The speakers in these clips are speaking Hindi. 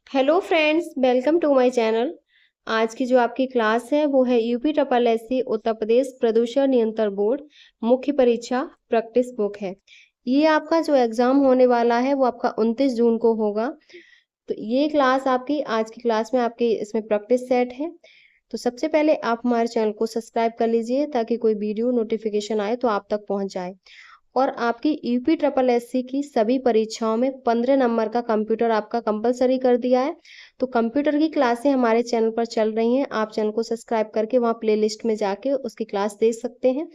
Hello friends, welcome to my channel. आज की जो आपकी क्लास है वो है UP triple SC Uttar Pradesh प्रदूषण नियंत्रण बोर्ड मुख्य परीक्षा प्रैक्टिस बुक है। ये आपका जो एग्जाम होने वाला है वो आपका 29 जून को होगा। तो ये क्लास आपकी आज की क्लास में आपकी इसमें प्रैक्टिस सेट है। तो सबसे पहले आप हमारे चैनल को सब्सक्राइब कर लीजिए ताकि कोई वीडियो नोटिफिकेशन आए तो आप तक पहुंच जाए। और आपकी यूपी ट्रिपल एससी की सभी परीक्षाओं में 15 नंबर का कंप्यूटर आपका कंपलसरी कर दिया है। तो कंप्यूटर की क्लासें हमारे चैनल पर चल रही हैं। आप चैनल को सब्सक्राइब करके वहाँ प्लेलिस्ट में जाके उसकी क्लास देख सकते हैं।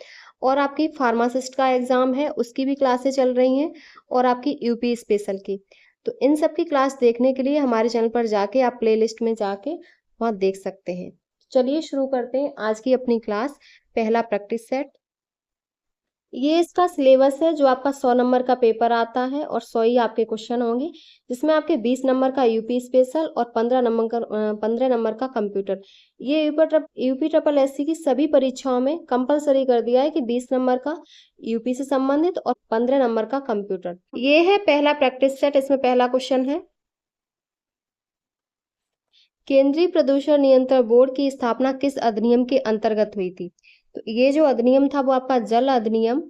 और आपकी फार्मासिस्ट का एग्जाम है उसकी भी क्लासें चल रही हैं, और आपकी यूपी स्पेशल की। तो इन सब की क्लास देखने के लिए हमारे चैनल पर जाके आप प्लेलिस्ट में जाके वहाँ देख सकते हैं। चलिए शुरू करते हैं आज की अपनी क्लास। पहला प्रैक्टिस सेट, ये इसका सिलेबस है जो आपका 100 नंबर का पेपर आता है और 100 ही आपके क्वेश्चन होंगे, जिसमें आपके 20 नंबर का यूपी स्पेशल और 15 नंबर का कंप्यूटर। ये यूपी ट्रिपल एससी की सभी परीक्षाओं में कंपलसरी कर दिया है कि 20 नंबर का यूपी से संबंधित और 15 नंबर का कंप्यूटर। ये है पहला प्रैक्टिस सेट। इसमें पहला क्वेश्चन है, केंद्रीय प्रदूषण नियंत्रण बोर्ड की स्थापना किस अधिनियम के अंतर्गत हुई थी? तो ये जो अधिनियम था वो आपका जल अधिनियम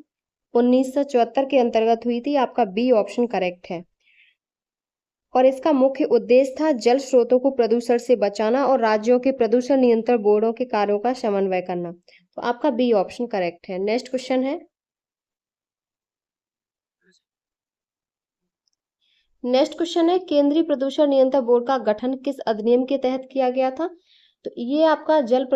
1974 के अंतर्गत हुई थी। आपका बी ऑप्शन करेक्ट है। और इसका मुख्य उद्देश्य था जल स्रोतों को प्रदूषण से बचाना और राज्यों के प्रदूषण नियंत्रण बोर्डों के कार्यों का समन्वय करना। तो आपका बी ऑप्शन करेक्ट है। नेक्स्ट क्वेश्चन है, केंद्रीय प्रदूषण नियंत्रण बोर्ड का गठन किस अधिनियम के तहत किया गया था? तो ये आपका जल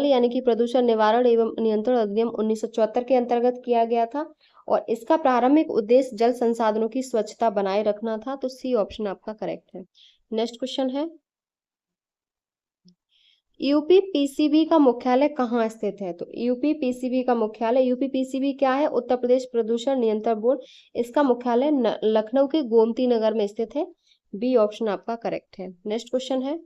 यानी कि प्रदूषण निवारण एवं नियंत्रण अधिनियम 1974 के अंतर्गत किया गया था। और इसका प्रारंभिक उद्देश्य जल संसाधनों की स्वच्छता बनाए रखना था। तो सी ऑप्शन आपका करेक्ट है। नेक्स्ट क्वेश्चन है, यूपी पीसीबी का मुख्यालय कहाँ स्थित है? तो यूपी पीसीबी क्या है? उत्तर प्रदेश प्रदूषण नियंत्रण बोर्ड। इसका मुख्यालय लखनऊ के गोमती नगर में स्थित है। बी ऑप्शन आपका करेक्ट है। नेक्स्ट क्वेश्चन है,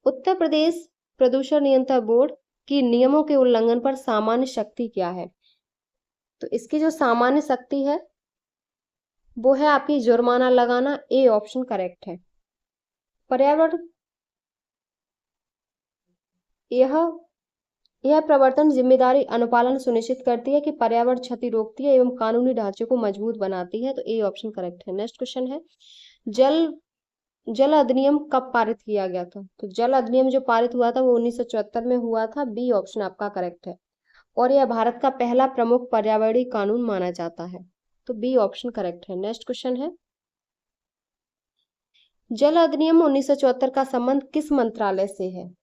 उत्तर प्रदेश प्रदूषण नियंत्रण बोर्ड की नियमों के उल्लंघन पर सामान्य शक्ति क्या है? तो इसकी जो सामान्य शक्ति है वो है आपकी जुर्माना लगाना। ए ऑप्शन करेक्ट है। पर्यावरण यह यह प्रवर्तन जिम्मेदारी अनुपालन सुनिश्चित करती है कि पर्यावरण क्षति रोकती है एवं कानूनी ढांचे को मजबूत बनाती है। तो ए ऑप्शन करेक्ट है। नेक्स्ट क्वेश्चन है, जल जल अधिनियम कब पारित किया गया था? तो जल अधिनियम जो पारित हुआ था वो 1974 में हुआ था। बी ऑप्शन आपका करेक्ट है। और यह भारत का पहला प्रमुख पर्यावरणीय कानून माना जाता है। तो बी ऑप्शन करेक्ट है। नेक्स्ट क्वेश्चन है, जल अधिनियम 1974 का संबंध किस मंत्रालय से है?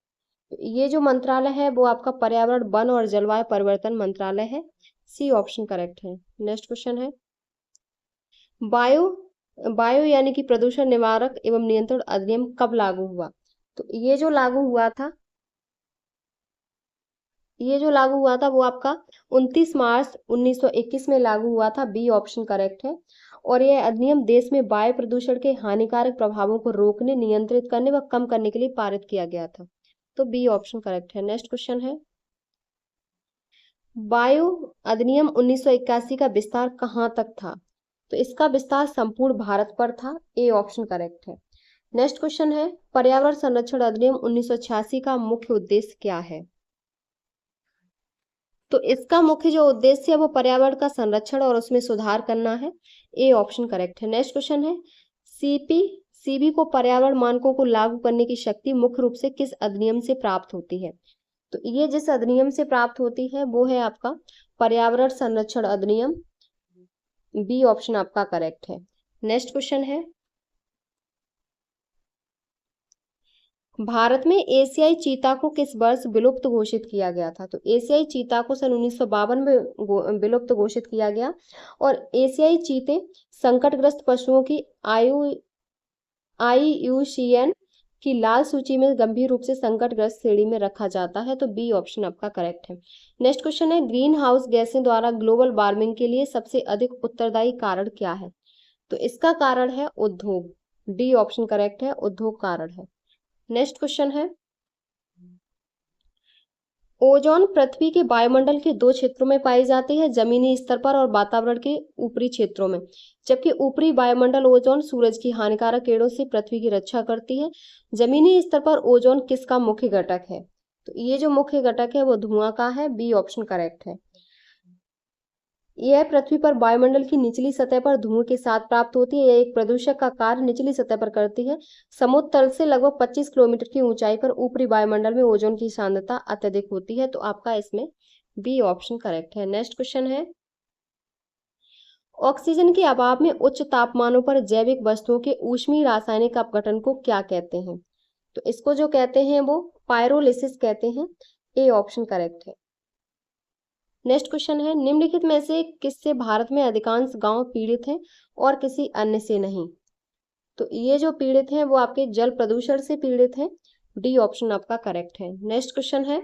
ये जो मंत्रालय है वो आपका पर्यावरण वन और जलवायु परिवर्तन मंत्रालय है। सी ऑप्शन करेक्ट है। नेक्स्ट क्वेश्चन है, वायु वायु यानी कि प्रदूषण निवारक एवं नियंत्रण अधिनियम कब लागू हुआ? तो ये जो लागू हुआ था वो आपका 29 मार्च 1921 में लागू हुआ था। बी ऑप्शन करेक्ट है। और यह अधिनियम देश में वायु प्रदूषण के हानिकारक प्रभावों को रोकने, नियंत्रित करने व कम करने के लिए पारित किया गया था। तो बी ऑप्शन करेक्ट है। नेक्स्ट क्वेश्चन है, वायु अधिनियम 1981 का विस्तार कहाँ तक था? तो इसका विस्तार संपूर्ण भारत पर था। ए ऑप्शन करेक्ट है। नेक्स्ट क्वेश्चन है, पर्यावरण संरक्षण अधिनियम 1986 का मुख्य उद्देश्य क्या है? तो इसका मुख्य जो उद्देश्य है वो पर्यावरण का संरक्षण और उसमें सुधार करना है। ए ऑप्शन करेक्ट है। नेक्स्ट क्वेश्चन है, सीपी सीबी को पर्यावरण मानकों को लागू करने की शक्ति मुख्य रूप से किस अधिनियम से प्राप्त होती है? तो ये जिस अधिनियम से प्राप्त होती है वो है आपका पर्यावरण संरक्षण अधिनियम। बी ऑप्शन आपका करेक्ट है। नेक्स्ट क्वेश्चन है, भारत में एशियाई चीता को किस वर्ष विलुप्त घोषित किया गया था? तो एशियाई चीता को सन 1952 में विलुप्त घोषित किया गया। और एशियाई चीते संकटग्रस्त पशुओं की आयु IUCN की लाल सूची में गंभीर रूप से संकटग्रस्त श्रेणी में रखा जाता है। तो बी ऑप्शन आपका करेक्ट है। नेक्स्ट क्वेश्चन है, ग्रीन हाउस गैसें द्वारा ग्लोबल वार्मिंग के लिए सबसे अधिक उत्तरदायी कारण क्या है? तो इसका कारण है उद्योग। डी ऑप्शन करेक्ट है, उद्योग कारण है। नेक्स्ट क्वेश्चन है, ओजोन पृथ्वी के वायुमंडल के दो क्षेत्रों में पाई जाती है, जमीनी स्तर पर और वातावरण के ऊपरी क्षेत्रों में। जबकि ऊपरी वायुमंडल ओजोन सूरज की हानिकारक किरणों से पृथ्वी की रक्षा करती है। जमीनी स्तर पर ओजोन किसका मुख्य घटक है? तो ये जो मुख्य घटक है वो धुआं का है। बी ऑप्शन करेक्ट है। यह पृथ्वी पर वायुमंडल की निचली सतह पर धुएं के साथ प्राप्त होती है। यह एक प्रदूषक का कार्य निचली सतह पर करती है। समुद्र तल से लगभग 25 किलोमीटर की ऊंचाई पर ऊपरी वायुमंडल में ओजोन की सांद्रता अत्यधिक होती है। तो आपका इसमें बी ऑप्शन करेक्ट है। नेक्स्ट क्वेश्चन है, ऑक्सीजन के अभाव में उच्च तापमानों पर जैविक वस्तुओं के ऊष्मीय रासायनिक अपघटन को क्या कहते हैं? तो इसको जो कहते हैं वो पायरोलिसिस कहते हैं। ए ऑप्शन करेक्ट है। नेक्स्ट क्वेश्चन है, निम्नलिखित में से किससे भारत में अधिकांश गांव पीड़ित हैं और किसी अन्य से नहीं? तो ये जो पीड़ित हैं वो आपके जल प्रदूषण से पीड़ित हैं। डी ऑप्शन आपका करेक्ट है। नेक्स्ट क्वेश्चन है,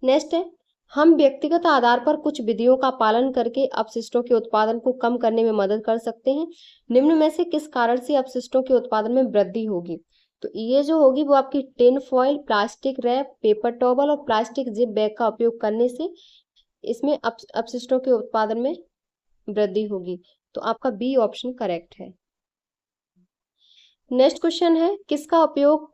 नेक्स्ट है, हम व्यक्तिगत आधार पर कुछ विधियों का पालन करके अपशिष्टों के उत्पादन को कम करने में मदद कर सकते हैं। निम्न में से किस कारण से अपशिष्टों के उत्पादन में वृद्धि होगी? तो ये जो होगी वो आपकी tin foil, plastic wrap, paper towel और प्लास्टिक जिप बैग का उपयोग करने से इसमें अपशिष्टों के उत्पादन में वृद्धि होगी। तो आपका बी ऑप्शन करेक्ट है। नेक्स्ट क्वेश्चन है, किसका उपयोग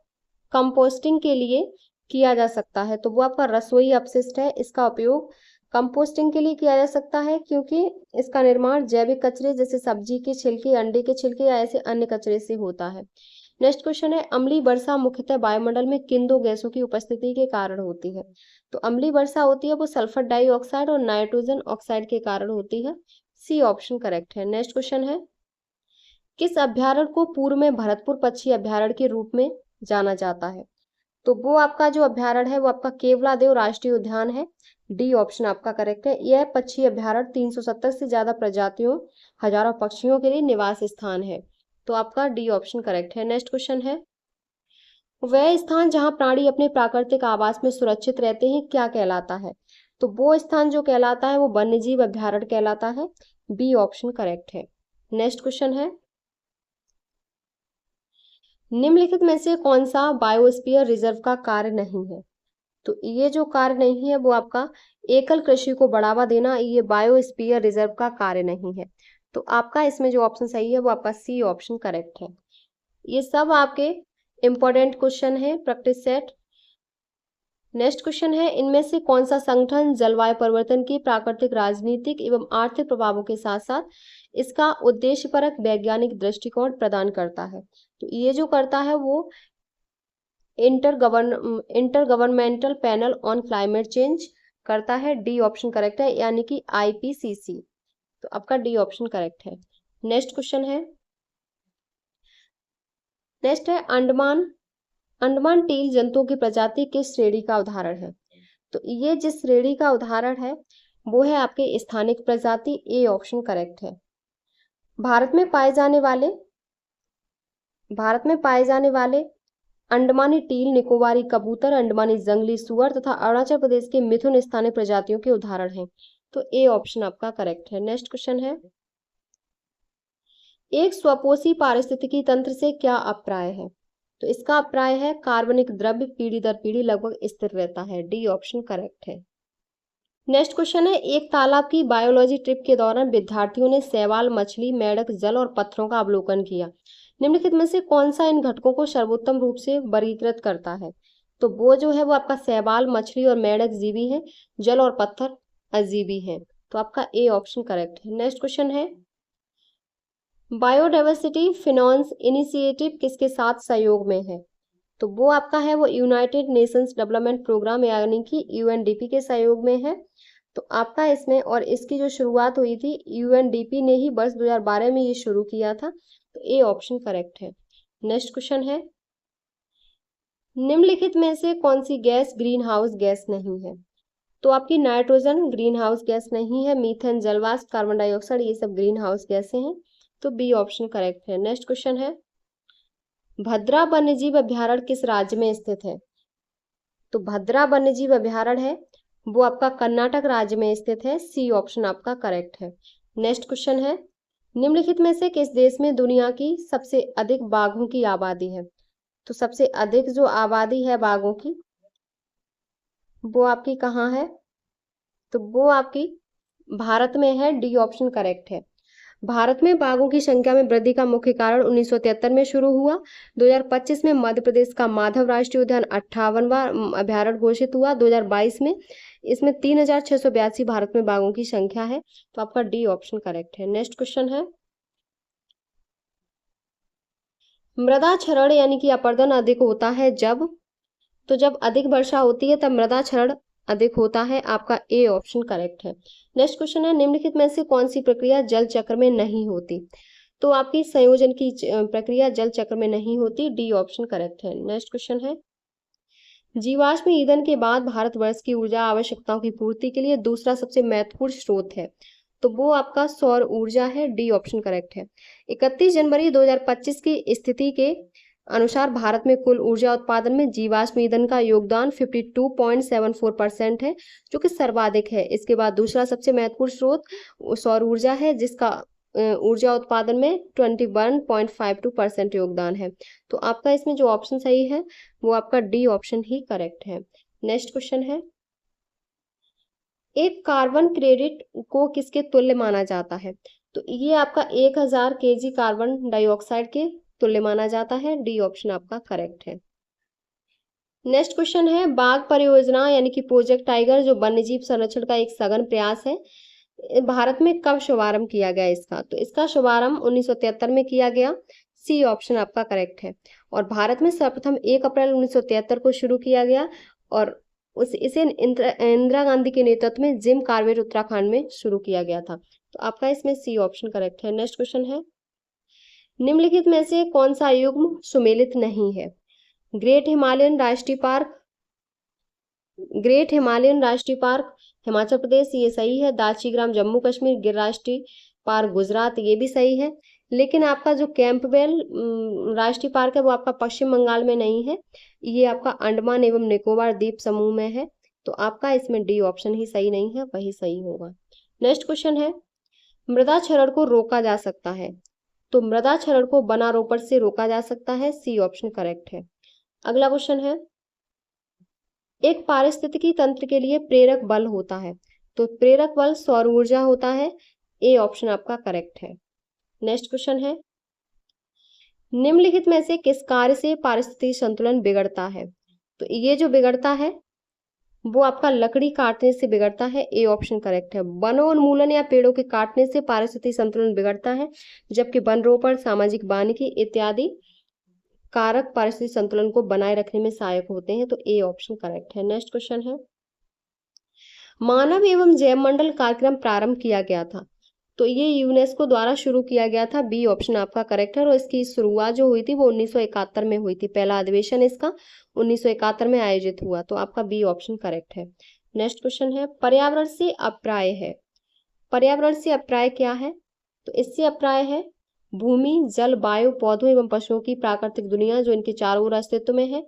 कंपोस्टिंग के लिए किया जा सकता है? तो वो आपका रसोई अपशिष्ट है। इसका उपयोग कंपोस्टिंग के लिए किया जा सकता है क्योंकि इसका निर्माण जैविक कचरे जैसे सब्जी के छिलके, अंडे के छिलके या ऐसे अन्य कचरे से होता है। नेक्स्ट क्वेश्चन है, अम्लीय वर्षा मुख्यतः वायुमंडल में किन दो गैसों की उपस्थिति के कारण होती है? तो अम्लीय वर्षा होती है वो सल्फर डाइऑक्साइड और नाइट्रोजन ऑक्साइड के कारण होती है। सी ऑप्शन करेक्ट है। नेक्स्ट क्वेश्चन है, किस अभ्यारण्य को पूर्व में भरतपुर पक्षी अभ्यारण्य के रूप में जाना जाता है? तो वो आपका जो अभ्यारण्य है वो आपका केवलादेव राष्ट्रीय उद्यान है। डी ऑप्शन आपका करेक्ट है। यह पक्षी अभ्यारण्य 370 से ज्यादा प्रजातियों, हजारों पक्षियों के लिए निवास स्थान है। तो आपका डी ऑप्शन करेक्ट है। नेक्स्ट क्वेश्चन है, वह स्थान जहां प्राणी अपने प्राकृतिक आवास में सुरक्षित रहते हैं क्या कहलाता है? तो वो स्थान जो कहलाता है वो वन्यजीव अभ्यारण्य कहलाता है। बी ऑप्शन करेक्ट है। नेक्स्ट क्वेश्चन है, निम्नलिखित में से कौन सा बायोस्फीयर रिजर्व का कार्य नहीं है? तो ये जो कार्य नहीं है वो आपका एकल कृषि को बढ़ावा देना, ये बायोस्फीयर रिजर्व का कार्य नहीं है। तो आपका इसमें जो ऑप्शन सही है वो आपका सी ऑप्शन करेक्ट है। ये सब आपके इंपॉर्टेंट क्वेश्चन है प्रैक्टिस सेट। नेक्स्ट क्वेश्चन है, इनमें से कौन सा संगठन जलवायु परिवर्तन की प्राकृतिक, राजनीतिक एवं आर्थिक प्रभावों के साथ साथ इसका उद्देश्यपरक वैज्ञानिक दृष्टिकोण प्रदान करता है? तो ये जो करता है वो inter governmental panel on climate change करता है। डी ऑप्शन करेक्ट है, यानी कि आईपीसीसी। तो आपका डी ऑप्शन करेक्ट है। नेक्स्ट क्वेश्चन है, नेक्स्ट है, अंडमान टील जंतुओं की प्रजाति किस श्रेणी का उदाहरण है? तो ये जिस श्रेणी का उदाहरण है वो है आपके स्थानिक प्रजाति। ए ऑप्शन करेक्ट है। भारत में पाए जाने वाले अंडमानी टील, निकोबारी कबूतर, अंडमानी जंगली सुअर तथा अरुणाचल प्रदेश के मिथुन स्थानीय प्रजातियों के उदाहरण हैं। तो ए ऑप्शन आपका करेक्ट है। नेक्स्ट क्वेश्चन है, एक स्वपोषी पारिस्थितिकी तंत्र से क्या अभिप्राय है? तो इसका अभिप्राय है कार्बनिक द्रव्य पीढ़ी दर पीढ़ी लगभग स्थिर रहता है। डी ऑप्शन करेक्ट है। नेक्स्ट क्वेश्चन है, एक तालाब की बायोलॉजी ट्रिप के दौरान विद्यार्थियों ने शैवाल, मछली, मेढक, जल और पत्थरों का अवलोकन किया। निम्नलिखित में से कौन सा इन घटकों को सर्वोत्तम रूप से वर्गीकृत करता है? तो वो जो है वो आपका शैवाल, मछली और मेढक जीवी है, जल और पत्थर अजीवी है। तो आपका ए ऑप्शन करेक्ट है। नेक्स्ट क्वेश्चन है, बायोडाइवर्सिटी फिनांस इनिशिएटिव किसके साथ सहयोग में है? तो वो आपका है वो यूनाइटेड नेशंस डेवलपमेंट प्रोग्राम यानी कि यूएनडीपी के सहयोग में है। तो आपका इसमें, और इसकी जो शुरुआत हुई थी यूएनडीपी ने ही वर्ष 2012 में ये शुरू किया था। तो ए ऑप्शन करेक्ट है। नेक्स्ट क्वेश्चन है, निम्नलिखित में से कौन सी गैस ग्रीन हाउस गैस नहीं है? तो आपकी नाइट्रोजन ग्रीन हाउस गैस नहीं है, मीथेन, जलवाष्प, कार्बन डाइऑक्साइड ये सब ग्रीन हाउस गैसें हैं। तो बी ऑप्शन करेक्ट है। नेक्स्ट क्वेश्चन है, भद्रा वन्यजीव अभ्यारण्य किस राज्य में स्थित है? तो भद्रा वन्यजीव अभ्यारण्य है वो आपका कर्नाटक राज्य में स्थित है। सी ऑप्शन आपका करेक्ट है। नेक्स्ट क्वेश्चन है, निम्नलिखित में से किस देश में दुनिया की सबसे अधिक बाघों की आबादी है? तो सबसे अधिक जो आबादी है बाघों की, वो आपकी कहाँ है? तो वो आपकी भारत में है। डी ऑप्शन करेक्ट है। भारत में बाघों की संख्या में वृद्धि का मुख्य कारण 1973 में शुरू हुआ। 2025 में मध्य प्रदेश का माधव राष्ट्रीय उद्यान 58वां अभ्यारण्य घोषित हुआ। 2022 में इसमें 3682 भारत में बाघों की संख्या है। तो आपका डी ऑप्शन करेक्ट है। नेक्स्ट क्वेश्चन है, मृदा क्षरण यानी कि अपरदन अधिक होता है जब, तो जब अधिक वर्षा होती है तब मृदा क्षरण अधिक होता है। आपका ए ऑप्शन करेक्ट है। नेक्स्ट क्वेश्चन है, निम्नलिखित में से कौन सी प्रक्रिया जल चक्र में नहीं होती? तो आपकी संयोजन की प्रक्रिया जल चक्र में नहीं होती। डी ऑप्शन करेक्ट है। नेक्स्ट क्वेश्चन है, जीवाश्म ईंधन के बाद भारतवर्ष की ऊर्जा आवश्यकताओं की पूर्ति के लिए दूसरा सबसे महत्वपूर्ण स्रोत है। तो वो आपका सौर ऊर्जा है। डी ऑप्शन करेक्ट है। 31 जनवरी 2025 की स्थिति के अनुसार भारत में कुल ऊर्जा उत्पादन में जीवाश्म ईंधन का योगदान 52.74% है, जो कि सर्वाधिक है। इसके बाद दूसरा सबसे महत्वपूर्ण स्रोत सौर ऊर्जा है, जिसका ऊर्जा उत्पादन में 21.52% योगदान है। तो आपका इसमें जो ऑप्शन सही है वो आपका डी ऑप्शन ही करेक्ट है। नेक्स्ट क्वेश्चन है, एक कार्बन क्रेडिट को किसके तुल्य माना जाता है? तो ये आपका 1000 केजी कार्बन डाइऑक्साइड के तुल्य माना जाता है। डी ऑप्शन आपका करेक्ट है। नेक्स्ट क्वेश्चन है, बाघ परियोजना यानी कि प्रोजेक्ट टाइगर जो वन्यजीव संरक्षण का एक सघन प्रयास है, भारत में कब शुभारंभ किया गया इसका? तो इसका शुभारंभ 1973 में किया गया। सी ऑप्शन आपका करेक्ट है। और भारत में सर्वप्रथम 1 अप्रैल 1973 को शुरू किया गया और इसे इंदिरा गांधी के नेतृत्व में जिम कार्बेट उत्तराखंड में शुरू किया गया था। तो आपका इसमें सी ऑप्शन करेक्ट है। नेक्स्ट क्वेश्चन है, निम्नलिखित में से कौन सा युग्म सुमेलित नहीं है? ग्रेट हिमालयन राष्ट्रीय पार्क, ग्रेट हिमालयन राष्ट्रीय पार्क हिमाचल प्रदेश, ये सही है। दाशीग्राम जम्मू कश्मीर, गिर राष्ट्रीय पार्क गुजरात, ये भी सही है। लेकिन आपका जो कैंपबेल राष्ट्रीय पार्क है वो आपका पश्चिम बंगाल में नहीं है, ये आपका अंडमान एवं निकोबार द्वीप समूह में है। तो आपका इसमें डी ऑप्शन ही सही नहीं है, वही सही होगा। नेक्स्ट क्वेश्चन है, मृदा क्षरण को रोका जा सकता है? तो मृदा क्षरण को वनारोपण से रोका जा सकता है। सी ऑप्शन करेक्ट है। अगला क्वेश्चन है, एक पारिस्थितिकी तंत्र के लिए प्रेरक बल होता है, तो प्रेरक बल सौर ऊर्जा होता है। ए ऑप्शन आपका करेक्ट है। नेक्स्ट क्वेश्चन है, निम्नलिखित में से किस कार्य से पारिस्थितिक संतुलन बिगड़ता है? तो ये जो बिगड़ता है वो आपका लकड़ी काटने से बिगड़ता है। ए ऑप्शन करेक्ट है। वनोन्मूलन या पेड़ों के काटने से पारिस्थितिक संतुलन बिगड़ता है, जबकि वनरोपण, सामाजिक वानिकी इत्यादि कारक पारिस्थितिक संतुलन को बनाए रखने में सहायक होते हैं। तो ए ऑप्शन करेक्ट है। नेक्स्ट क्वेश्चन है, मानव एवं जैव मंडल कार्यक्रम प्रारंभ किया गया था, तो ये यूनेस्को द्वारा शुरू किया गया था। बी ऑप्शन आपका करेक्ट है। और इसकी शुरुआत जो हुई थी वो 1971 में हुई थी। पहला अधिवेशन इसका 1971 में आयोजित हुआ। तो आपका बी ऑप्शन करेक्ट है। नेक्स्ट क्वेश्चन है, पर्यावरण से अप्राय है, पर्यावरण से अप्राय क्या है? तो इससे अप्राय है भूमि, जल, वायु, पौधों एवं पशुओं की प्राकृतिक दुनिया जो इनके चारों ओर अस्तित्व में है।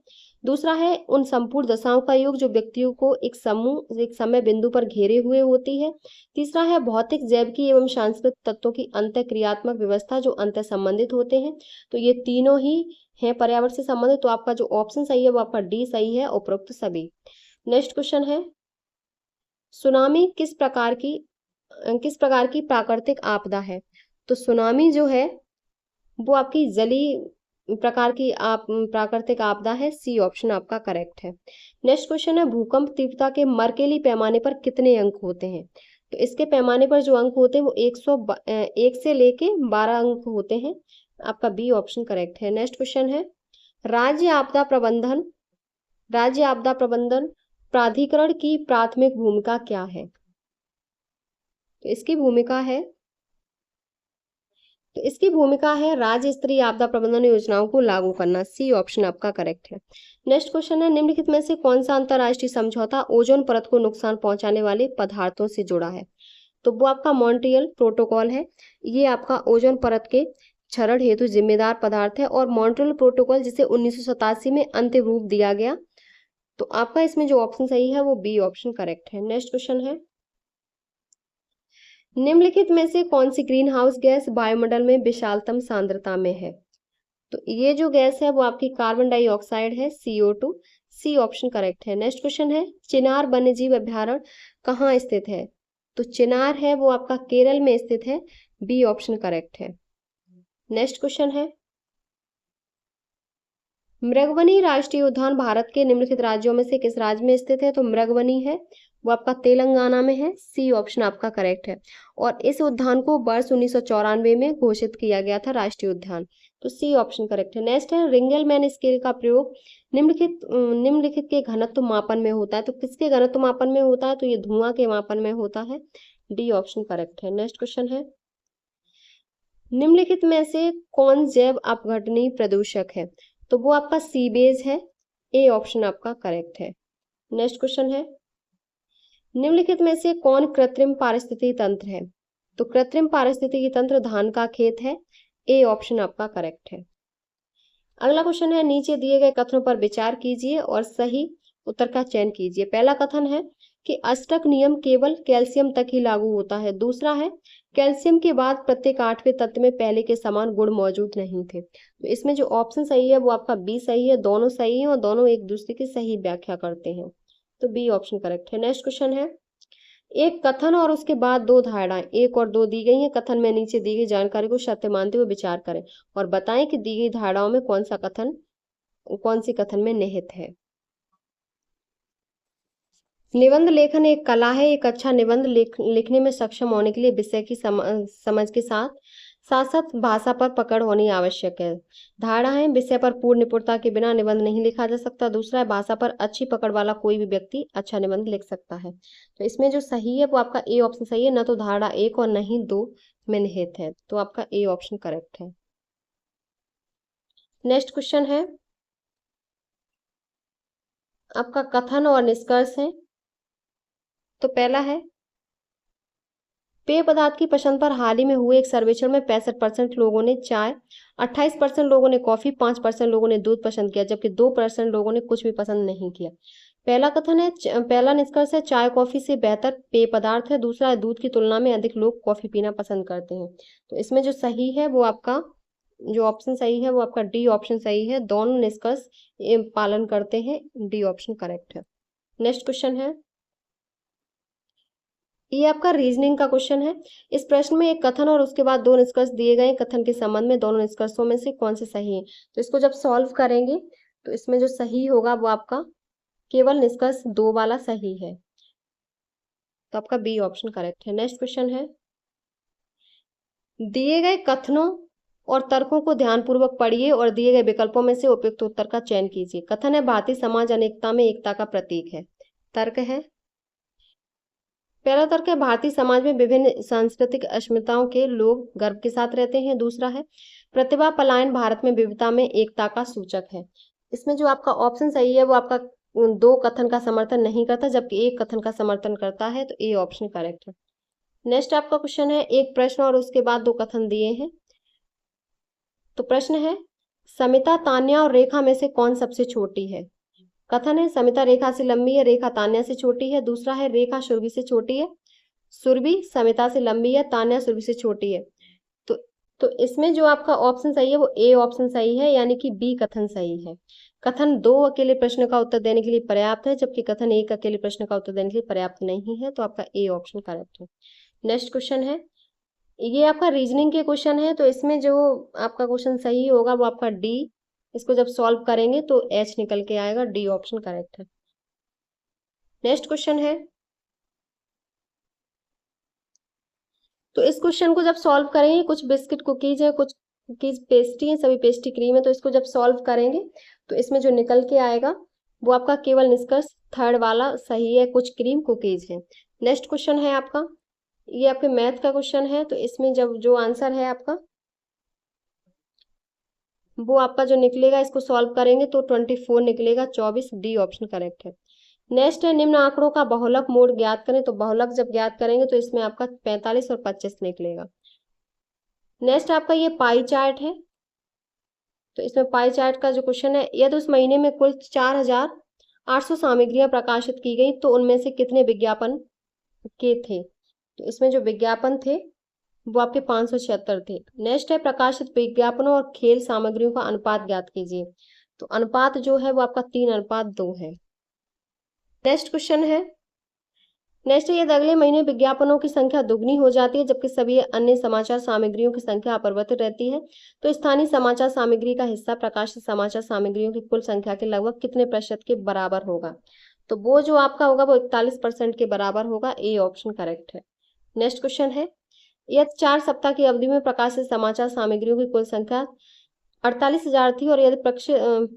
दूसरा है उन संपूर्ण दशाओं का योग जो व्यक्तियों को एक समूह एक समय बिंदु पर घेरे हुए होती है। तीसरा है भौतिक, जैविकी एवं सांस्कृतिक तत्वों की अंतः क्रियात्मक व्यवस्था जो अंतः संबंधित होते हैं। तो ये तीनों ही हैं पर्यावरण से संबंधित। तो आपका जो ऑप्शन सही है वो आपका डी सही है, उपरोक्त सभी। नेक्स्ट क्वेश्चन है, सुनामी किस प्रकार की प्राकृतिक आपदा है? तो सुनामी जो है वो आपकी जलीय प्रकार की प्राकृतिक आपदा है। सी ऑप्शन आपका करेक्ट है। नेक्स्ट क्वेश्चन है, भूकंप तीव्रता के मर्केली पैमाने पर कितने अंक होते हैं? तो इसके पैमाने पर जो अंक होते हैं वो 1 से लेके 12 अंक होते हैं। आपका बी ऑप्शन करेक्ट है। नेक्स्ट क्वेश्चन है, राज्य आपदा प्रबंधन राज्य आपदा प्रबंधन प्राधिकरण की प्राथमिक भूमिका क्या है? तो इसकी भूमिका है राज्य स्तरीय आपदा प्रबंधन योजनाओं को लागू करना। सी ऑप्शन आपका करेक्ट है। नेक्स्ट क्वेश्चन है, निम्नलिखित में से कौन सा अंतरराष्ट्रीय समझौता ओजोन परत को नुकसान पहुंचाने वाले पदार्थों से जुड़ा है? तो वो आपका मॉन्ट्रियल प्रोटोकॉल है। ये आपका ओजोन परत के क्षरण हेतु जिम्मेदार पदार्थ है। और मॉन्ट्रियल प्रोटोकॉल जिसे 1987 में अंतिम रूप दिया गया। तो आपका इसमें जो ऑप्शन सही है वो बी ऑप्शन करेक्ट है। नेक्स्ट क्वेश्चन है, निम्नलिखित में से कौन सी ग्रीन हाउस गैस वायुमंडल में विशालतम सांद्रता में है? तो ये जो गैस है वो आपकी कार्बन डाइऑक्साइड है, CO2। सी ऑप्शन करेक्ट है। नेक्स्ट क्वेश्चन है, चिनार वन्यजीव अभ्यारण्य कहाँ स्थित है? तो चिनार है वो आपका केरल में स्थित है। बी ऑप्शन करेक्ट है। नेक्स्ट क्वेश्चन है, मृगवनी राष्ट्रीय उद्यान भारत के निम्नलिखित राज्यों में से किस राज्य में स्थित है? तो मृगवनी है वो आपका तेलंगाना में है। सी ऑप्शन आपका करेक्ट है। और इस उद्यान को वर्ष 1994 में घोषित किया गया था राष्ट्रीय उद्यान। तो सी ऑप्शन करेक्ट है। नेक्स्ट है, रिंगलमैन स्केल का प्रयोग निम्नलिखित के घनत्व मापन में होता है। तो किसके घनत्व मापन में होता है? तो ये धुआं के मापन में होता है। डी ऑप्शन करेक्ट है। नेक्स्ट क्वेश्चन है, निम्नलिखित में से कौन जैव अपघटनीय प्रदूषक है? तो वो आपका सीबेज है। ए ऑप्शन आपका करेक्ट है। नेक्स्ट क्वेश्चन है, निम्नलिखित में से कौन कृत्रिम पारिस्थितिकी तंत्र है? तो कृत्रिम पारिस्थितिकी तंत्र धान का खेत है। ए ऑप्शन आपका करेक्ट है। अगला क्वेश्चन है, नीचे दिए गए कथनों पर विचार कीजिए और सही उत्तर का चयन कीजिए। पहला कथन है कि अष्टक नियम केवल कैल्शियम तक ही लागू होता है। दूसरा है, कैल्शियम के बाद प्रत्येक 8वें तत्व में पहले के समान गुण मौजूद नहीं थे। तो इसमें जो ऑप्शन सही है वो आपका बी सही है। दोनों सही है और दोनों एक दूसरे की सही व्याख्या करते हैं। तो बी ऑप्शन करेक्ट है। नेक्स्ट क्वेश्चन है, एक कथन और उसके बाद दो धारणाएं 1 और 2 दी गई हैं। कथन में नीचे दी गई जानकारी को सत्य मानते हुए विचार करें और बताएं कि दी गई धारणाओं में कौन सी कथन में निहित है। निबंध लेखन एक कला है। एक अच्छा निबंध लिखने में सक्षम होने के लिए विषय की समझ के साथ साथ भाषा पर पकड़ होनी आवश्यक है। धारणा है, विषय पर पूर्ण निपुणता के बिना निबंध नहीं लिखा जा सकता। दूसरा है, भाषा पर अच्छी पकड़ वाला कोई भी व्यक्ति अच्छा निबंध लिख सकता है। तो इसमें जो सही है वो आपका ए ऑप्शन सही है। न तो धारणा 1 और न ही 2 में निहित है। तो आपका ए ऑप्शन करेक्ट है। नेक्स्ट क्वेश्चन है आपका कथन और निष्कर्ष है। तो पहला है, पेय पदार्थ की पसंद पर हाल ही में हुए एक सर्वेक्षण में 65% लोगों ने चाय, 28% लोगों ने कॉफी, 5% लोगों ने दूध पसंद किया, जबकि 2% लोगों ने कुछ भी पसंद नहीं किया। पहला कथन है, पहला निष्कर्ष है चाय कॉफी से बेहतर पेय पदार्थ है। दूसरा है, दूध की तुलना में अधिक लोग कॉफी पीना पसंद करते हैं। तो इसमें जो सही है वो आपका जो ऑप्शन सही है वो आपका डी ऑप्शन सही है। दोनों निष्कर्ष पालन करते हैं। डी ऑप्शन करेक्ट है। नेक्स्ट क्वेश्चन है, ये आपका रीजनिंग का क्वेश्चन है। इस प्रश्न में एक कथन और उसके बाद 2 निष्कर्ष दिए गए। कथन के संबंध में दोनों निष्कर्षों में से कौन से सही है? तो इसको जब सॉल्व करेंगे तो इसमें जो सही होगा वो आपका केवल निष्कर्ष 2 वाला सही है। तो आपका बी ऑप्शन करेक्ट है। नेक्स्ट क्वेश्चन है, दिए गए कथनों और तर्कों को ध्यानपूर्वक पढ़िए और दिए गए विकल्पों में से उपयुक्त उत्तर का चयन कीजिए। कथन है, भारतीय समाज अनेकता में एकता का प्रतीक है। तर्क है, पहला तर्क है, भारतीय समाज में विभिन्न सांस्कृतिक अस्मिताओं के लोग गर्व के साथ रहते हैं। दूसरा है, प्रतिभा पलायन भारत में विविधता में एकता का सूचक है। इसमें जो आपका ऑप्शन सही है वो आपका 2 कथन का समर्थन नहीं करता, जबकि 1 कथन का समर्थन करता है। तो ए ऑप्शन करेक्ट है। नेक्स्ट आपका क्वेश्चन है, एक प्रश्न और उसके बाद 2 कथन दिए हैं। तो प्रश्न है, समिता, तान्या और रेखा में से कौन सबसे छोटी है? कथन है, समिता रेखा से लंबी है, रेखा तान्या से छोटी है। दूसरा है, रेखा सुरभि से छोटी है, सुरभि समिता से लंबी है, तान्या सुरभि से छोटी है। तो तो इसमें जो आपका ऑप्शन सही है वो ए ऑप्शन सही है, यानी कि बी कथन सही है। कथन 2 अकेले प्रश्न का उत्तर देने के लिए पर्याप्त है, जबकि कथन 1 अकेले प्रश्न का उत्तर देने के लिए पर्याप्त नहीं है। तो आपका ए ऑप्शन करेक्ट है। नेक्स्ट क्वेश्चन है, ये आपका रीजनिंग के क्वेश्चन है। तो इसमें जो आपका क्वेश्चन सही होगा वो आपका डी, इसको जब सॉल्व करेंगे तो एच निकल के आएगा। डी ऑप्शन करेक्ट है। नेक्स्ट क्वेश्चन है, तो इस क्वेश्चन को जब सॉल्व करेंगे, कुछ बिस्किट कुकीज है, कुछ कुकीज पेस्ट्री है, सभी पेस्ट्री क्रीम है। तो इसको जब सॉल्व करेंगे तो इसमें जो निकल के आएगा वो आपका केवल निष्कर्ष थर्ड वाला सही है, कुछ क्रीम कुकीज है। नेक्स्ट क्वेश्चन है आपका, ये आपके मैथ का क्वेश्चन है। तो इसमें जब जो आंसर है आपका वो आपका जो निकलेगा, इसको सॉल्व करेंगे तो 24 निकलेगा। 24 डी ऑप्शन करेक्ट है। नेक्स्ट है, निम्न आंकड़ों का बहुलक मोड ज्ञात करें। तो बहुलक जब ज्ञात करेंगे तो इसमें आपका 45 और 25 निकलेगा। नेक्स्ट आपका ये पाई चार्ट है। तो इसमें पाई चार्ट का जो क्वेश्चन है, यदि उस महीने में कुल 4800 सामग्रियां प्रकाशित की गई तो उनमें से कितने विज्ञापन के थे? तो इसमें जो विज्ञापन थे वो आपके 576 थे। नेक्स्ट है प्रकाशित विज्ञापनों और खेल सामग्रियों का अनुपात ज्ञात कीजिए। तो अनुपात जो है वो आपका 3:2 है। नेक्स्ट क्वेश्चन है, नेक्स्ट है, यदि अगले महीने विज्ञापनों की संख्या दुगनी हो जाती है जबकि सभी अन्य समाचार सामग्रियों की संख्या अपरिवर्तित रहती है, तो स्थानीय समाचार सामग्री का हिस्सा प्रकाशित समाचार सामग्रियों की कुल संख्या के लगभग कितने प्रतिशत के बराबर होगा? तो वो जो आपका होगा वो 41% के बराबर होगा। ए ऑप्शन करेक्ट है। नेक्स्ट क्वेश्चन है, यदि 4 सप्ताह की अवधि में प्रकाशित समाचार सामग्रियों की कुल संख्या 48,000 थी और यदि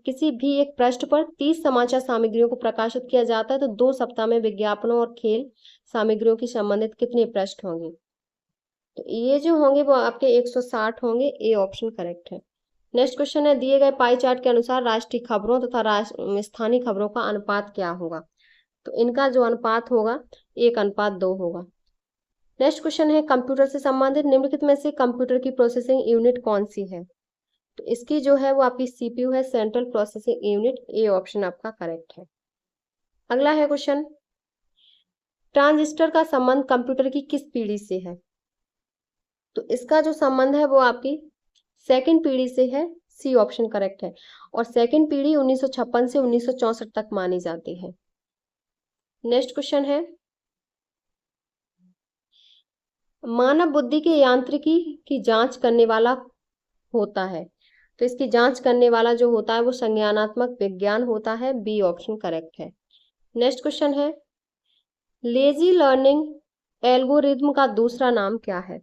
किसी भी एक पृष्ठ पर 30 समाचार सामग्रियों को प्रकाशित किया जाता है तो 2 सप्ताह में विज्ञापनों और खेल सामग्रियों की संबंधित कितने पृष्ठ होंगे? तो ये जो होंगे वो आपके 160 होंगे। ए ऑप्शन करेक्ट है। नेक्स्ट क्वेश्चन है, दिए गए पाई चार्ट के अनुसार राष्ट्रीय खबरों तथा स्थानीय खबरों का अनुपात क्या होगा? तो इनका जो अनुपात होगा 1:2 होगा। नेक्स्ट क्वेश्चन है, कंप्यूटर से संबंधित निम्नलिखित में से कंप्यूटर की प्रोसेसिंग यूनिट कौन सी है? तो इसकी जो है वो आपकी सीपीयू है, central processing unit. A option आपका करेक्ट है। अगला है क्वेश्चन, ट्रांजिस्टर का संबंध कंप्यूटर की किस पीढ़ी से है? तो इसका जो संबंध है वो आपकी सेकंड पीढ़ी से है। सी ऑप्शन करेक्ट है। और सेकंड पीढ़ी 1956 से 1964 तक मानी जाती है। नेक्स्ट क्वेश्चन है, मानव बुद्धि की यांत्रिकी की जांच करने वाला होता है, तो इसकी जांच करने वाला जो होता है वो संज्ञानात्मक विज्ञान होता है। बी ऑप्शन करेक्ट है। नेक्स्ट क्वेश्चन है, लेजी लर्निंग एल्गोरिथम का दूसरा नाम क्या है?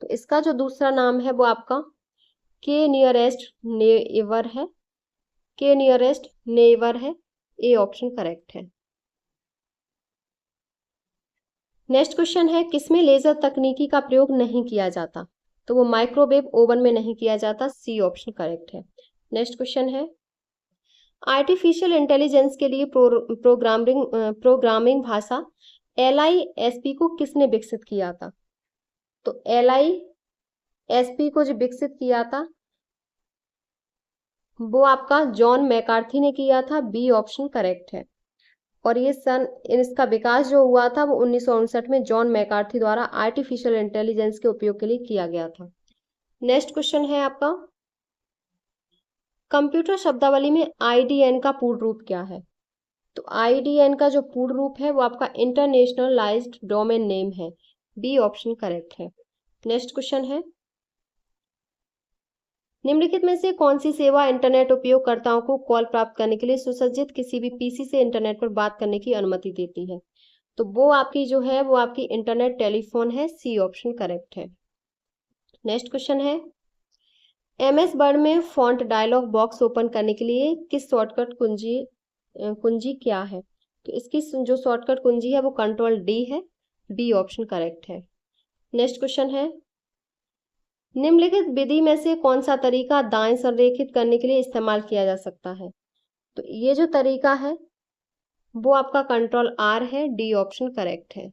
तो इसका जो दूसरा नाम है वो आपका के नियरेस्ट नेबर है। के नियरेस्ट नेबर है। ए ऑप्शन करेक्ट है। नेक्स्ट क्वेश्चन है, किसमें लेजर तकनीकी का प्रयोग नहीं किया जाता? तो वो माइक्रोवेव ओवन में नहीं किया जाता। सी ऑप्शन करेक्ट है। नेक्स्ट क्वेश्चन है, आर्टिफिशियल इंटेलिजेंस के लिए प्रोग्रामिंग भाषा LISP को किसने विकसित किया था? तो LISP को जो विकसित किया था वो आपका जॉन मैकार्थी ने किया था। बी ऑप्शन करेक्ट है। और ये इसका विकास जो हुआ था वो 1959 में जॉन मैकार्थी द्वारा आर्टिफिशियल इंटेलिजेंस के उपयोग के लिए किया गया था। नेक्स्ट क्वेश्चन है आपका, कंप्यूटर शब्दावली में IDN का पूर्ण रूप क्या है? तो IDN का जो पूर्ण रूप है वो आपका इंटरनेशनलाइज्ड डोमेन नेम है। बी ऑप्शन करेक्ट है। नेक्स्ट क्वेश्चन है, निम्नलिखित में से कौन सी सेवा इंटरनेट उपयोगकर्ताओं को कॉल प्राप्त करने के लिए सुसज्जित किसी भी पीसी से इंटरनेट पर बात करने की अनुमति देती है? तो वो आपकी जो है वो आपकी इंटरनेट टेलीफोन है। सी ऑप्शन करेक्ट है। नेक्स्ट क्वेश्चन है, MS वर्ड में फॉन्ट डायलॉग बॉक्स ओपन करने के लिए किस शॉर्टकट कुंजी क्या है? तो इसकी जो शॉर्टकट कुंजी है वो Ctrl+D है। बी ऑप्शन करेक्ट है। नेक्स्ट क्वेश्चन है, निम्नलिखित विधि में से कौन सा तरीका दाएं संरेखित करने के लिए इस्तेमाल किया जा सकता है? तो ये जो तरीका है वो आपका Ctrl+R है। डी ऑप्शन करेक्ट है।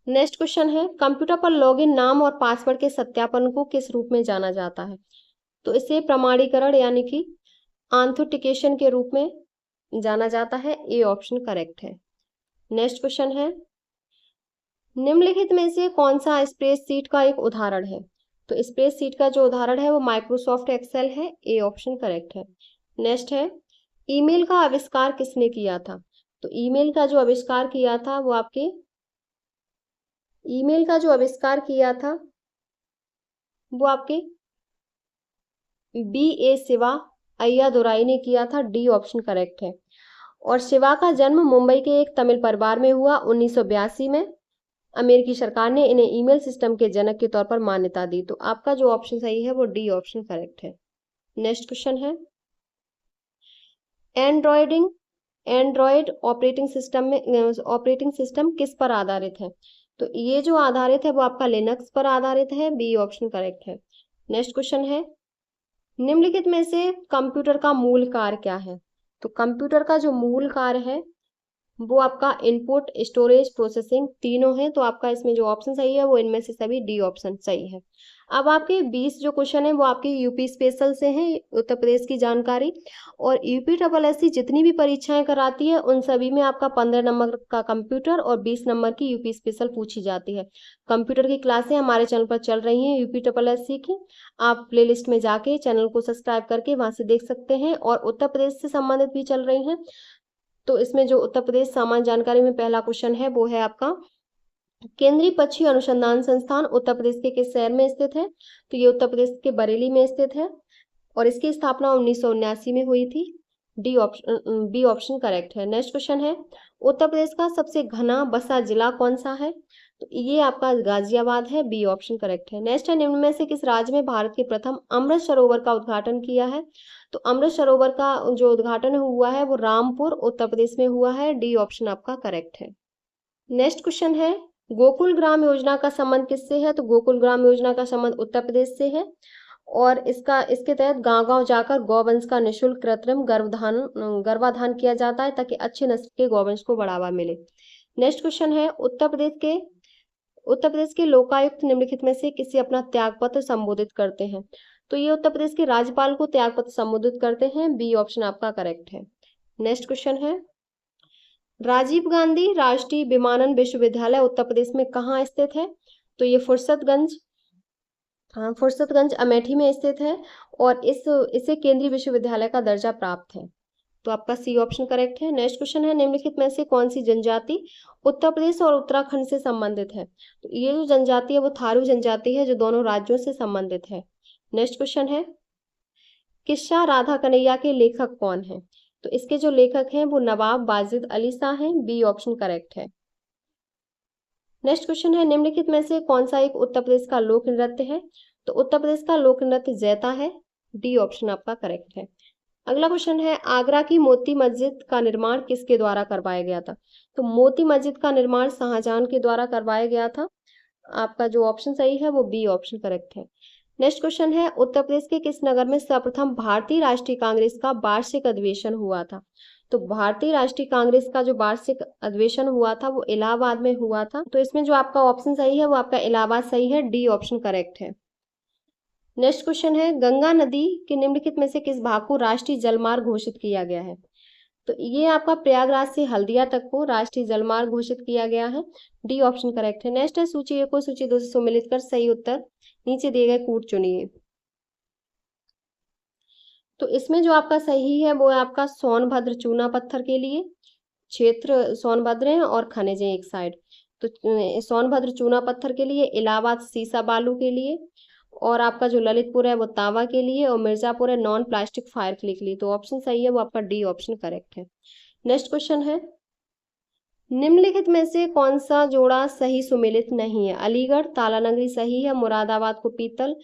नेक्स्ट क्वेश्चन है, कंप्यूटर पर लॉगिन नाम और पासवर्ड के सत्यापन को किस रूप में जाना जाता है? तो इसे प्रमाणीकरण यानी कि ऑथेंटिकेशन के रूप में जाना जाता है। ए ऑप्शन करेक्ट है। नेक्स्ट क्वेश्चन है, निम्नलिखित में से कौन सा स्प्रेडशीट का एक उदाहरण है? तो स्प्रेडशीट का जो उदाहरण है वो माइक्रोसॉफ्ट एक्सेल है। ए ऑप्शन करेक्ट है। नेक्स्ट है, ईमेल का आविष्कार किसने किया था? तो ईमेल का जो आविष्कार किया था वो आपके ईमेल का जो आविष्कार किया था वो आपके BA शिवा अय्यादुराई ने किया था। डी ऑप्शन करेक्ट है। और शिवा का जन्म मुंबई के एक तमिल परिवार में हुआ 1982 में। अमेरिकी सरकार ने इन्हें ईमेल सिस्टम के जनक के तौर पर मान्यता दी। तो आपका जो ऑप्शन सही है वो डी ऑप्शन करेक्ट है। नेक्स्ट क्वेश्चन है, एंड्रॉयड ऑपरेटिंग सिस्टम किस पर आधारित है? तो ये जो आधारित है वो आपका लिनक्स पर आधारित है। बी ऑप्शन करेक्ट है। नेक्स्ट क्वेश्चन है, निम्नलिखित में से कंप्यूटर का मूल कार्य क्या है? तो कंप्यूटर का जो मूल कार्य है वो आपका इनपुट, स्टोरेज, प्रोसेसिंग तीनों है। तो आपका इसमें जो ऑप्शन सही है वो इनमें से सभी डी ऑप्शन सही है। अब आपके 20 जो क्वेश्चन है वो आपके यूपी स्पेशल से हैं, उत्तर प्रदेश की जानकारी। और यूपी ट्रिपल एससी जितनी भी परीक्षाएं कराती है उन सभी में आपका 15 नंबर का कंप्यूटर और 20 नंबर की यूपी स्पेशल पूछी जाती है। कंप्यूटर की क्लासें हमारे चैनल पर चल रही हैं यूपी ट्रिपल एससी की। आप प्लेलिस्ट में जाके चैनल को सब्सक्राइब करके वहां से देख सकते हैं। और उत्तर प्रदेश से संबंधित भी चल रही हैं। तो इसमें जो उत्तर प्रदेश सामान्य जानकारी में पहला क्वेश्चन है वो है आपका, केंद्रीय पक्षी अनुसंधान संस्थान उत्तर प्रदेश के किस शहर में स्थित है? तो ये उत्तर प्रदेश के बरेली में स्थित है और इसकी स्थापना 1979 में हुई थी। बी ऑप्शन करेक्ट है। नेक्स्ट क्वेश्चन है, उत्तर प्रदेश का सबसे घना बसा जिला कौन सा है? तो ये आपका गाजियाबाद है। बी ऑप्शन करेक्ट है। नेक्स्ट है, निम्न में से किस राज्य में भारत के प्रथम अमृत सरोवर का उद्घाटन किया है? तो अमृत सरोवर का जो उद्घाटन हुआ है वो रामपुर उत्तर प्रदेश में हुआ है। डी ऑप्शन आपका करेक्ट है। नेक्स्ट क्वेश्चन है, गोकुल ग्राम योजना का संबंध किससे है? तो गोकुल ग्राम योजना का संबंध उत्तर प्रदेश से है और इसके तहत गांव गांव जाकर गौवंश का निःशुल्क कृत्रिम गर्भाधान किया जाता है ताकि अच्छे नस्ल के गौवंश को बढ़ावा मिले। नेक्स्ट क्वेश्चन है, उत्तर प्रदेश के लोकायुक्त निम्नलिखित में से किसी अपना त्यागपत्र संबोधित करते हैं? तो ये उत्तर प्रदेश के राज्यपाल को त्यागपत्र संबोधित करते हैं। बी ऑप्शन आपका करेक्ट है। नेक्स्ट क्वेश्चन है, राजीव गांधी राष्ट्रीय विमानन विश्वविद्यालय उत्तर प्रदेश में कहाँ स्थित है? तो ये फुर्सतगंज अमेठी में स्थित है और इसे केंद्रीय विश्वविद्यालय का दर्जा प्राप्त है। तो आपका सी ऑप्शन करेक्ट है। नेक्स्ट क्वेश्चन है, निम्नलिखित में से कौन सी जनजाति उत्तर प्रदेश और उत्तराखंड से संबंधित है? तो ये जो जनजाति है वो थारू जनजाति है जो दोनों राज्यों से संबंधित है। नेक्स्ट क्वेश्चन है, किस्सा राधा कन्हैया के लेखक कौन है? तो इसके जो लेखक हैं वो नवाब वाजिद अली शाह हैं। बी ऑप्शन करेक्ट है। नेक्स्ट क्वेश्चन है, निम्नलिखित में से कौन सा एक उत्तर प्रदेश का लोक नृत्य है? तो उत्तर प्रदेश का लोक नृत्य जैता है। डी ऑप्शन आपका करेक्ट है। अगला क्वेश्चन है, आगरा की मोती मस्जिद का निर्माण किसके द्वारा करवाया गया था? तो मोती मस्जिद का निर्माण शाहजहां के द्वारा करवाया गया था। आपका जो ऑप्शन सही है वो बी ऑप्शन करेक्ट है। नेक्स्ट क्वेश्चन है, उत्तर प्रदेश के किस नगर में सर्वप्रथम भारतीय राष्ट्रीय कांग्रेस का वार्षिक अधिवेशन हुआ था? तो भारतीय राष्ट्रीय कांग्रेस का जो वार्षिक अधिवेशन हुआ था वो इलाहाबाद में हुआ था। तो इसमें जो आपका ऑप्शन सही है वो आपका इलाहाबाद सही है। डी ऑप्शन करेक्ट है। नेक्स्ट क्वेश्चन है, गंगा नदी के निम्नलिखित में से किस भाग को राष्ट्रीय जलमार्ग घोषित किया गया है? तो ये आपका प्रयागराज से हल्दिया तक को राष्ट्रीय जलमार्ग घोषित किया गया है। डी ऑप्शन करेक्ट है। नेक्स्ट है, सूची 1 को सूची 2 से सम्मिलित कर सही उत्तर नीचे दिए गए कूट चुनिए। तो इसमें जो आपका सही है वो है आपका सोनभद्र चूना पत्थर के लिए क्षेत्र सोनभद्र है और खनिज है एक साइड। तो सोनभद्र चूना पत्थर के लिए, इलाहाबाद सीसा बालू के लिए और आपका जो ललितपुर है वो तांबा के लिए और मिर्जापुर है नॉन प्लास्टिक फायर क्ले के लिए। तो ऑप्शन सही है वो आपका डी ऑप्शन करेक्ट है। नेक्स्ट क्वेश्चन है, निम्नलिखित में से कौन सा जोड़ा सही सुमेलित नहीं है? अलीगढ़ ताला नगरी सही है, मुरादाबाद को पीतल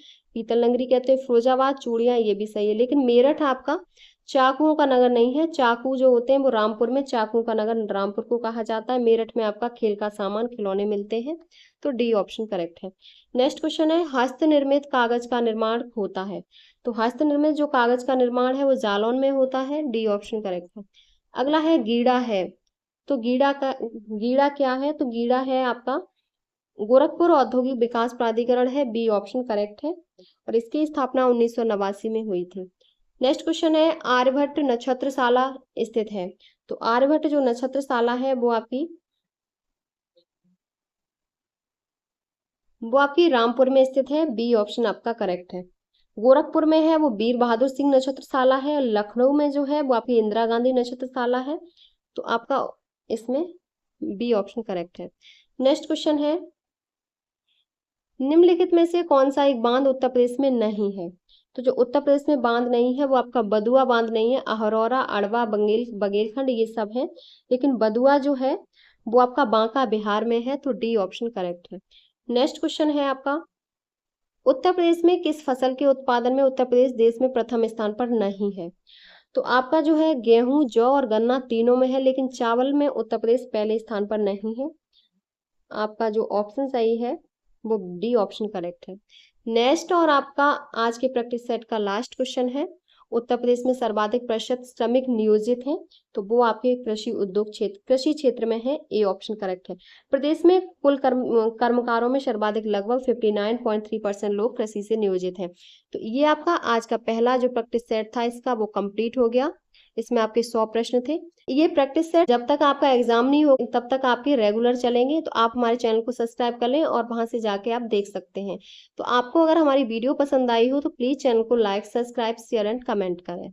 नगरी कहते हैं, फिरोजाबाद चूड़ियां ये भी सही है, लेकिन मेरठ आपका चाकुओं का नगर नहीं है। चाकू जो होते हैं वो रामपुर में, चाकुओं का नगर रामपुर को कहा जाता है। मेरठ में आपका खेल का सामान खिलौने मिलते हैं। तो डी ऑप्शन करेक्ट है। नेक्स्ट क्वेश्चन है, हस्त निर्मित कागज का निर्माण होता है? तो हस्त निर्मित जो कागज का निर्माण है वो जालौन में होता है। डी ऑप्शन करेक्ट है। अगला है, गीड़ा है। तो गीड़ा क्या है? तो गीड़ा है आपका गोरखपुर औद्योगिक विकास प्राधिकरण है। बी ऑप्शन करेक्ट है और इसकी स्थापना 1989 में हुई थी। नेक्स्ट क्वेश्चन है, आर्यभट्ट नक्षत्रशाला स्थित है? तो आर्यभट्ट जो नक्षत्रशाला है वो आपकी रामपुर में स्थित है। बी ऑप्शन आपका करेक्ट है। गोरखपुर में है वो वीर बहादुर सिंह नक्षत्रशाला है। लखनऊ में जो है वो आपकी इंदिरा गांधी नक्षत्रशाला है। तो आपका इसमें बी ऑप्शन करेक्ट है। नेक्स्ट क्वेश्चन है, निम्नलिखित में से कौन सा एक बांध उत्तर प्रदेश में नहीं है? तो जो उत्तर प्रदेश में बांध नहीं है वो आपका बदुआ बांध नहीं है। अहरौरा, अड़वा, बघेलखंड ये सब है, लेकिन बदुआ जो है वो आपका बांका बिहार में है। तो डी ऑप्शन करेक्ट है। नेक्स्ट क्वेश्चन है आपका, उत्तर प्रदेश में किस फसल के उत्पादन में उत्तर प्रदेश देश में प्रथम स्थान पर नहीं है? तो आपका जो है गेहूं, जौ और गन्ना तीनों में है, लेकिन चावल में उत्तर प्रदेश पहले स्थान पर नहीं है। आपका जो ऑप्शन सही है वो डी ऑप्शन करेक्ट है। नेक्स्ट और आपका आज के प्रैक्टिस सेट का लास्ट क्वेश्चन है, उत्तर प्रदेश में सर्वाधिक प्रतिशत श्रमिक नियोजित हैं, तो वो आपके कृषि उद्योग क्षेत्र, कृषि क्षेत्र में है। ए ऑप्शन करेक्ट है। प्रदेश में कुल कर्मकारों में सर्वाधिक लगभग 59.3% लोग कृषि से नियोजित हैं। तो ये आपका आज का पहला जो प्रैक्टिस सेट था इसका वो कंप्लीट हो गया। इसमें आपके 100 प्रश्न थे। ये प्रैक्टिस सेट जब तक आपका एग्जाम नहीं हो तब तक आपके रेगुलर चलेंगे, तो आप हमारे चैनल को सब्सक्राइब कर लें और वहां से जाके आप देख सकते हैं। तो आपको अगर हमारी वीडियो पसंद आई हो तो प्लीज चैनल को like, subscribe, share and comment करें।